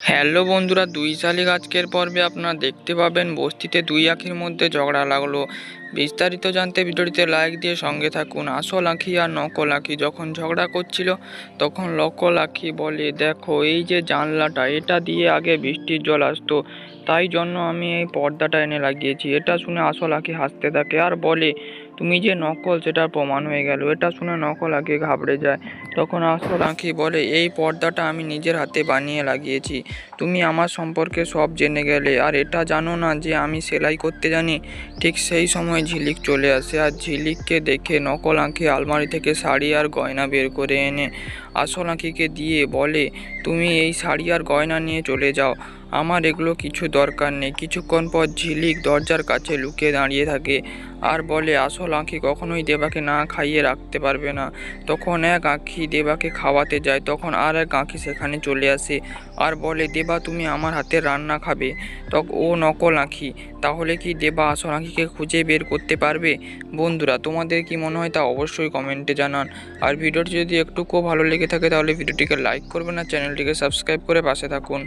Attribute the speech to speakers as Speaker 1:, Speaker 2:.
Speaker 1: Hello বন্ধুরা, দুই শালিক আজকের পর্বে আপনারা দেখতে পাবেন বস্তিতে দুই আঁখির মধ্যে ঝগড়া লাগলো। বিস্তারিত জানতে ভিডিওটিতে লাইক দিয়ে সঙ্গে থাকুন। আসল আঁখি আর নকল আঁখি যখন ঝগড়া করছিল তখন নকল আঁখি বলে, দেখো এই যে জানলাটা, এটা দিয়ে আগে বৃষ্টির জল আসতো, তাই জন্য আমি এই পর্দাটা এনে লাগিয়েছি। এটা শুনে আসল আঁখি হাসতে থাকে আর বলে, তুমি যে নকল সেটা প্রমাণ হয়ে গেল। এটা শুনে নকল আঁখি ঘাবড়ে যায়। তখন আসল আঁখি বলে, এই পর্দাটা আমি নিজের হাতে বানিয়ে লাগিয়েছি। তুমি আমার সম্পর্কে সব জেনে গেলে, আর এটা জানো না যে আমি সেলাই করতে জানি। ঠিক সেই সময় ঝিলিক চলে আসে, আর ঝিলিককে দেখে নকল আঁখি আলমারি থেকে শাড়ি আর গয়না বের করে এনে আসল আঁখিকে দিয়ে বলে, তুমি এই শাড়ি আর গয়না নিয়ে চলে যাও, আমার এগুলো কিছু দরকার নেই। কিছুক্ষণ পর ঝিলিক দরজার কাছে লুকিয়ে দাঁড়িয়ে থাকে আর বলে, আসল আঁখি কখনোই দেবাকে না খাইয়ে রাখতে পারবে না। তখন এক আঁখি দেবাকে খাওয়াতে যায়, তখন আর এক আঁখি সেখানে চলে আসে আর বলে, দেবা তুমি আমার হাতের রান্না খাবে। ও নকল আঁখি, তাহলে কি দেবা আসল আঁখিকে খুঁজে বের করতে পারবে? বন্ধুরা, তোমাদের কি মনে হয় তা অবশ্যই কমেন্টে জানান। আর ভিডিওটি যদি একটুকুও ভালো লেগে থাকে তাহলে ভিডিওটিকে লাইক করবেন আর চ্যানেলটিকে সাবস্ক্রাইব করে পাশে থাকুন।